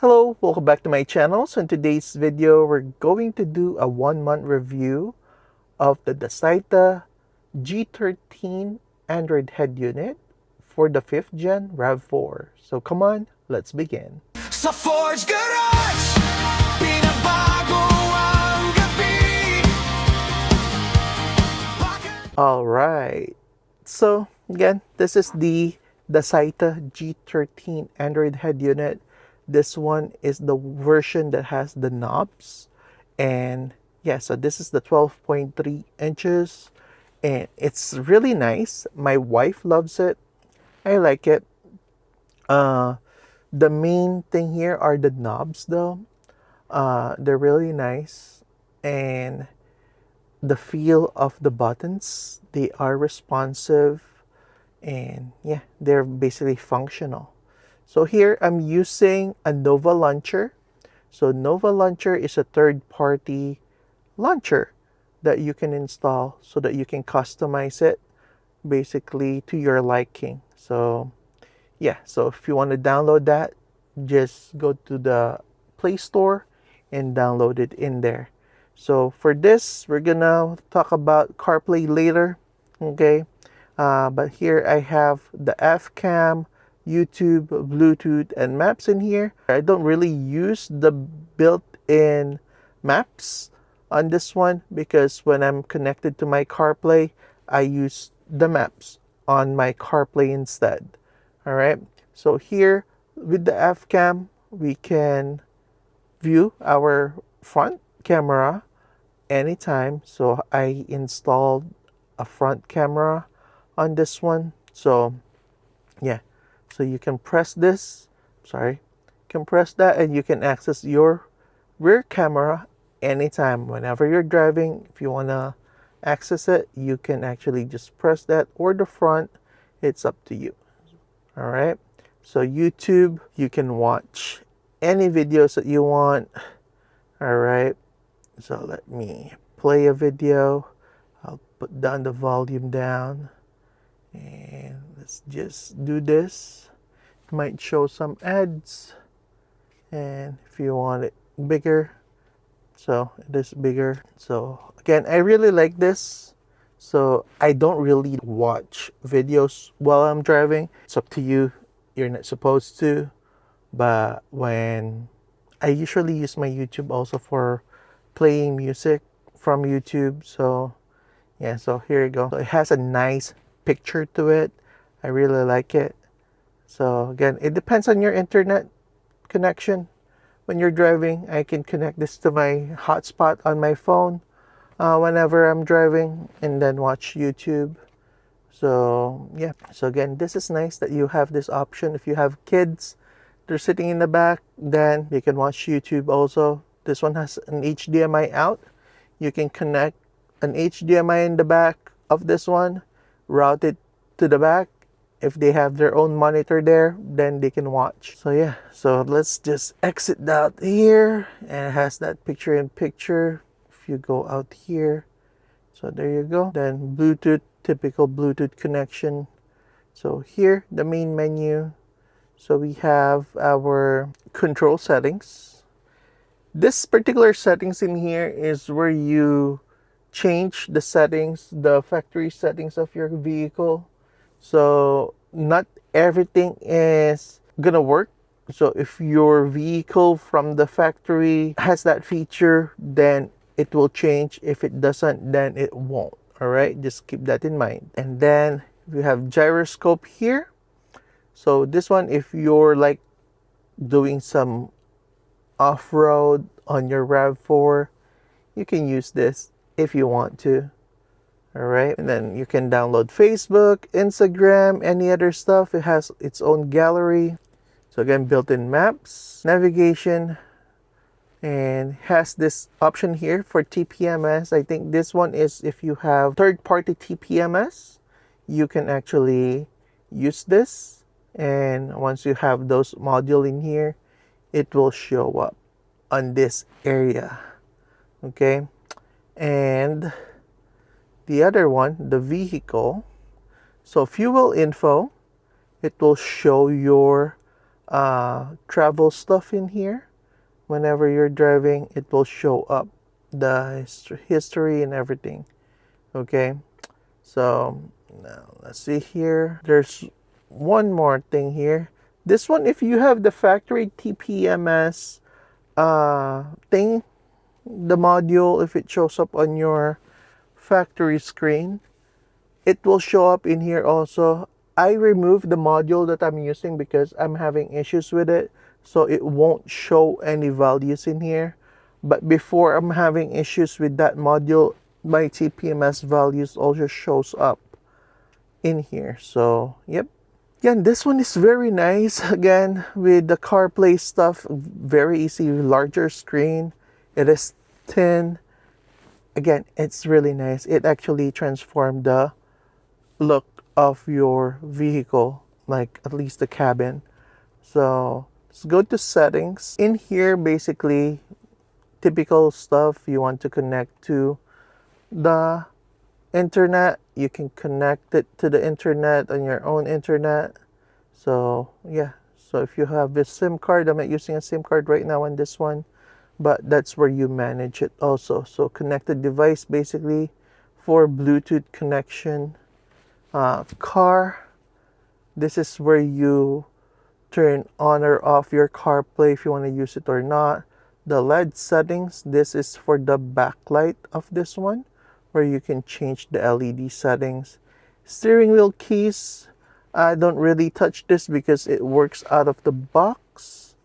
Hello, welcome back to my channel. So in today's video, we're going to do a 1-month review of the Dasaita G13 Android head unit for the 5th gen RAV4. So come on, let's begin. Sa Forge Garage, pinabago ang gabi. Alright, so again, this is the Dasaita G13 Android head unit. This one is the version that has the knobs, and yeah, so this is the 12.3 inches, and it's really nice. My wife loves it. I like it. The main thing here are the knobs though. They're really nice, and the feel of the buttons, they are responsive, and yeah, they're basically functional. So here I'm using a Nova launcher. So Nova launcher is a third-party launcher that you can install so that you can customize it basically to your liking. So yeah, so if you want to download that, just go to the Play Store and download it in there. So for this, we're gonna talk about CarPlay later, okay? But here I have the F-Cam, YouTube, Bluetooth, and maps in here. I don't really use the built-in maps on this one because when I'm connected to my CarPlay, I use the maps on my CarPlay instead. All right, so here with the F-Cam, we can view our front camera anytime. So I installed a front camera on this one. So yeah, so you can press this, you can press that, and you can access your rear camera anytime. Whenever you're driving, if you want to access it, you can actually just press that, or the front, it's up to you. All right, so YouTube, you can watch any videos that you want. All right, so let me play a video. I'll put down the volume down, and let's just do this. It might show some ads, and if you want it bigger, so it is bigger. So again, I really like this. So I don't really watch videos while I'm driving. It's up to you. You're not supposed to. But when I usually use my YouTube also for playing music from YouTube. So yeah, so here you go. So it has a nice picture to it. I really like it. So again, it depends on your internet connection. When you're driving, I can connect this to my hotspot on my phone whenever I'm driving, and then watch YouTube. So yeah, so again, this is nice that you have this option. If you have kids, they're sitting in the back, then you can watch YouTube also. This one has an HDMI out. You can connect an HDMI in the back of this one, route it to the back. If they have their own monitor there, then they can watch. So yeah, so let's just exit out here, and it has that picture in picture. If you go out here, so there you go. Then Bluetooth, typical Bluetooth connection. So here, the main menu. So we have our control settings. This particular settings in here is where you change the settings, the factory settings of your vehicle. So not everything is gonna work. So if your vehicle from the factory has that feature, then it will change. If it doesn't, then it won't. All right, just keep that in mind. And then we have gyroscope here. So this one, if you're like doing some off-road on your RAV4, you can use this if you want to. All right, and then you can download Facebook, Instagram, any other stuff. It has its own gallery. So again, built-in maps, navigation, and has this option here for TPMS. I think this one is if you have third-party TPMS, you can actually use this. And once you have those modules in here, it will show up on this area. Okay, and the other one, the vehicle. So fuel info, it will show your travel stuff in here. Whenever you're driving, it will show up the history and everything. Okay, so now let's see here. There's one more thing here. This one, if you have the factory TPMS thing, the module, if it shows up on your factory screen, it will show up in here also. I removed the module that I'm using because I'm having issues with it, so it won't show any values in here. But before, I'm having issues with that module, my TPMS values also shows up in here. So yep. Again, this one is very nice. Again, with the CarPlay stuff, very easy, larger screen. It is thin. Again, it's really nice. It actually transformed the look of your vehicle, like at least the cabin. So let's go to settings. In here, basically, typical stuff. You want to connect to the internet, you can connect it to the internet on your own internet. So yeah, so if you have this SIM card, I'm not using a SIM card right now on this one, but that's where you manage it also. So connected device, basically for Bluetooth connection. Car, this is where you turn on or off your CarPlay if you want to use it or not. The LED settings, this is for the backlight of this one, where you can change the LED settings. Steering wheel keys, I don't really touch this because it works out of the box.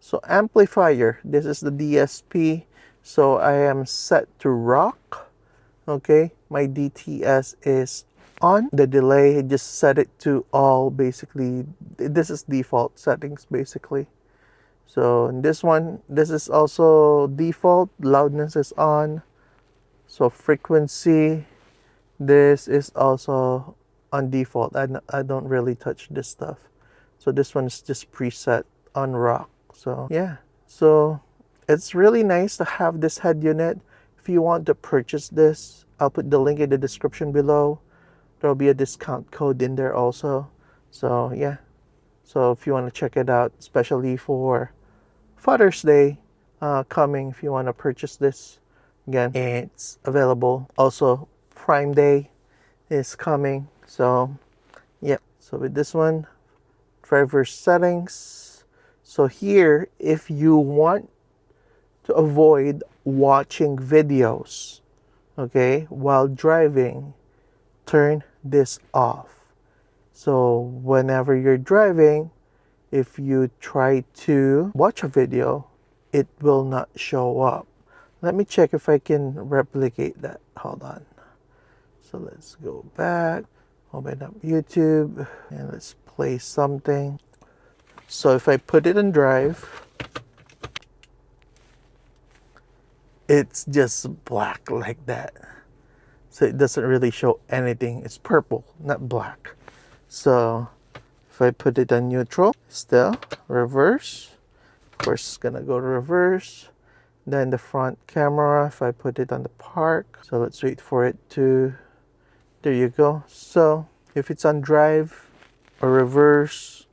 So amplifier, this is the DSP, so I am set to rock. Okay, my DTS is on. The delay, just set it to all. Basically, this is default settings basically. So in this one, this is also default. Loudness is on. So frequency, this is also on default. I don't really touch this stuff. So this one is just preset on rock. So yeah, so it's really nice to have this head unit. If you want to purchase this, I'll put the link in the description below. There'll be a discount code in there also. So yeah, so if you want to check it out, especially for Father's Day coming, if you want to purchase this, again, it's available. Also, Prime Day is coming. So yep, so with this one, driver settings. So here, if you want to avoid watching videos, okay, while driving, turn this off. So whenever you're driving, if you try to watch a video, it will not show up. Let me check if I can replicate that. Hold on. So let's go back, open up YouTube, and let's play something. So if I put it in drive, it's just black like that. So it doesn't really show anything. It's purple, not black. So if I put it on neutral, still reverse. Of course, it's gonna go to reverse. Then the front camera, if I put it on the park. So let's wait for it to, there you go. So if it's on drive or reverse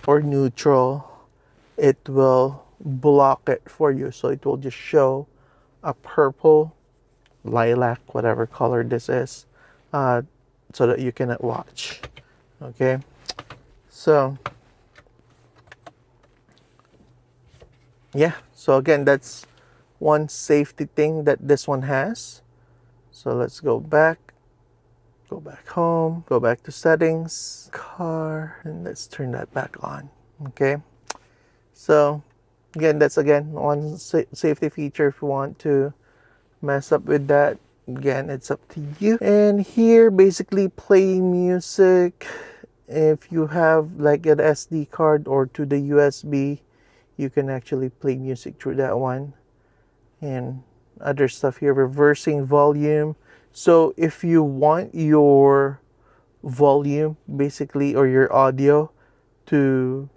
or neutral, it will block it for you. So it will just show a purple, lilac, whatever color this is, so that you cannot watch. Okay, so yeah, so again, that's one safety thing that this one has. So let's go back home, go back to settings, car, and let's turn that back on. Okay, so again, that's one safety feature. If you want to mess up with that, again, it's up to you. And here, basically, play music. If you have like an SD card or to the USB, you can actually play music through that one. And other stuff here, reversing volume. So if you want your volume, basically, or your audio to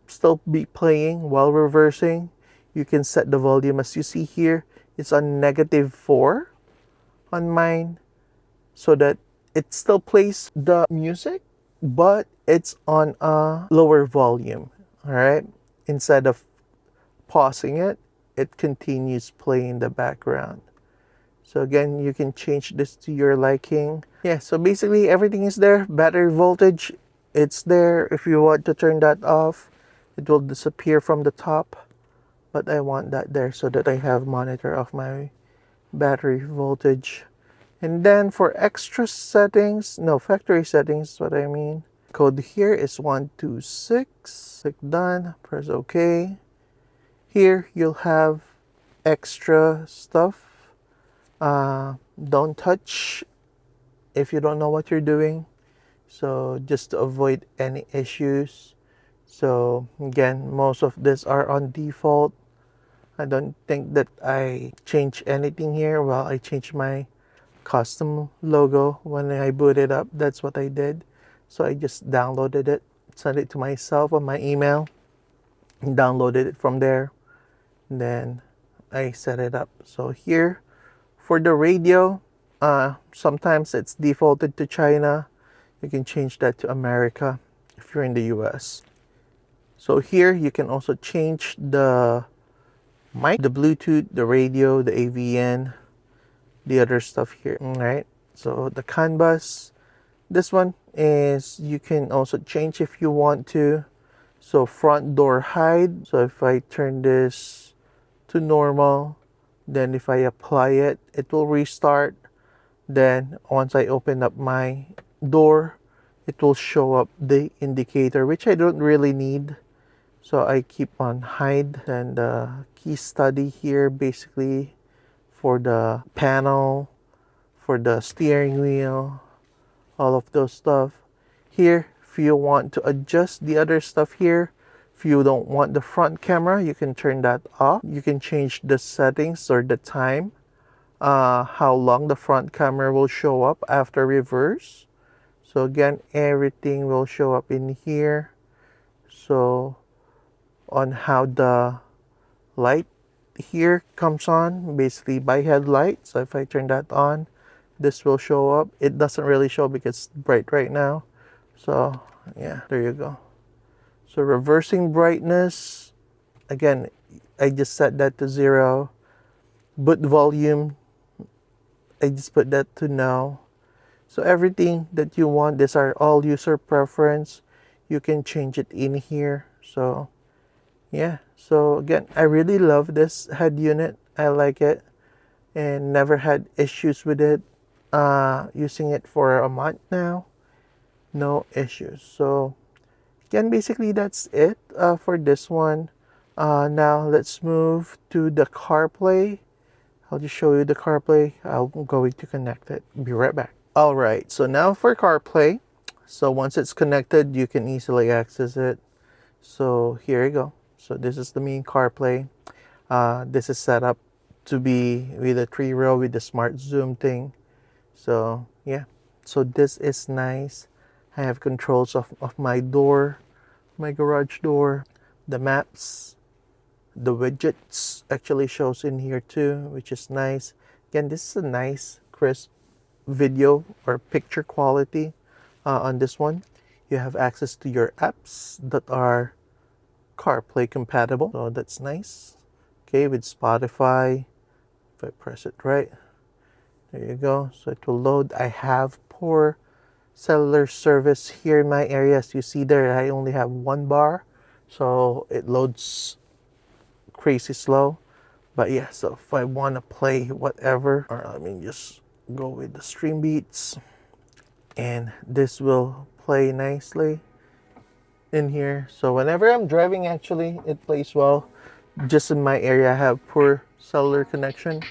still be playing while reversing, you can set the volume. As you see here, it's on -4 on mine, so that it still plays the music, but it's on a lower volume. All right. Instead of pausing it, it continues playing in the background. So again, you can change this to your liking. Yeah, so basically everything is there. Battery voltage, it's there. If you want to turn that off, it will disappear from the top. But I want that there so that I have monitor of my battery voltage. And then for extra settings, no, factory settings, what I mean. Code here is 126. Click done, press OK. Here you'll have extra stuff. Don't touch if you don't know what you're doing. So just to avoid any issues. So again, most of this are on default. I don't think that I changed anything here. Well, I changed my custom logo when I booted up. That's what I did. So I just downloaded it, sent it to myself on my email, and downloaded it from there. And then I set it up. So here for the radio, sometimes it's defaulted to China. You can change that to America if you're in the US. So here you can also change the mic, the Bluetooth, the radio, the AVN, the other stuff here. All right. So the CAN bus, this one is you can also change if you want to. So front door hide. So if I turn this to normal, then if I apply it, it will restart. Then once I open up my door, it will show up the indicator, which I don't really need. So I keep on hide. And the key study here basically for the panel, for the steering wheel, all of those stuff. Here, if you want to adjust the other stuff here, if you don't want the front camera, you can turn that off. You can change the settings or the time, how long the front camera will show up after reverse. So again, everything will show up in here. So on how the light here comes on, basically by headlight. So if I turn that on, this will show up. It doesn't really show because it's bright right now. So yeah, there you go. So reversing brightness, again, I just set that to 0. Boot volume, I just put that to no. So everything that you want, these are all user preference. You can change it in here. So yeah, so again, I really love this head unit. I like it and never had issues with it. Using it for a month now, no issues. So again, basically that's it for this one. Now let's move to the CarPlay. I'll just show you the CarPlay. I'm going to connect it. Be right back. All right, so now for CarPlay. So once it's connected, you can easily access it. So here you go. So this is the main CarPlay. This is set up to be with a 3-row with the smart zoom thing. So yeah, so this is nice. I have controls of my door, my garage door, the maps, the widgets actually shows in here too, which is nice. Again, this is a nice crisp video or picture quality on this one. You have access to your apps that are CarPlay compatible, so that's nice. Okay, with Spotify, if I press it right, there you go. So it will load. I have poor cellular service here in my area. As you see there, I only have 1 bar, so it loads crazy slow. But yeah, so if I want to play whatever, or let me just go with the stream beats, and this will play nicely in here. So whenever I'm driving, actually it plays well. Just in my area I have poor cellular connection.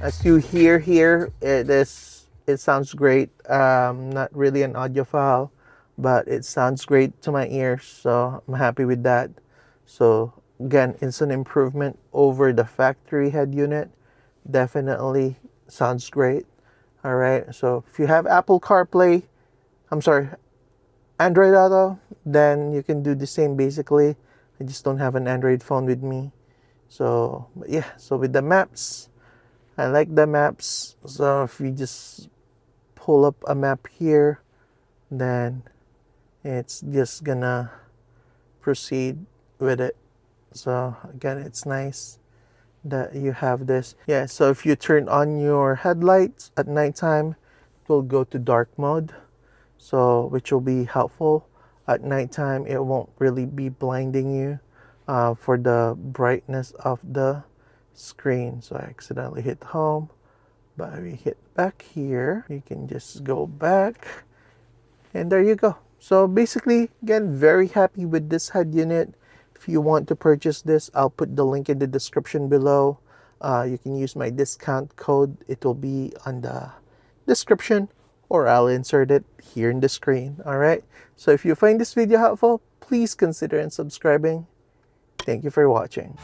As you hear here, it sounds great. Not really an audiophile, but it sounds great to my ears, so I'm happy with that. So again, it's an improvement over the factory head unit. Definitely sounds great. All right, so if you have Apple CarPlay, I'm sorry, Android Auto, then you can do the same basically. I just don't have an Android phone with me. So, but yeah, so with the maps, I like the maps. So if we just pull up a map here, then it's just gonna proceed with it. So again, it's nice that you have this. Yeah, so if you turn on your headlights at nighttime, it will go to dark mode, so which will be helpful. At nighttime, it won't really be blinding you for the brightness of the screen. So I accidentally hit home, but we hit back here. You can just go back, and there you go. So basically, again, very happy with this head unit. If you want to purchase this, I'll put the link in the description below. You can use my discount code. It will be on the description, or I'll insert it here in the screen. All right. So if you find this video helpful, please consider subscribing. Thank you for watching.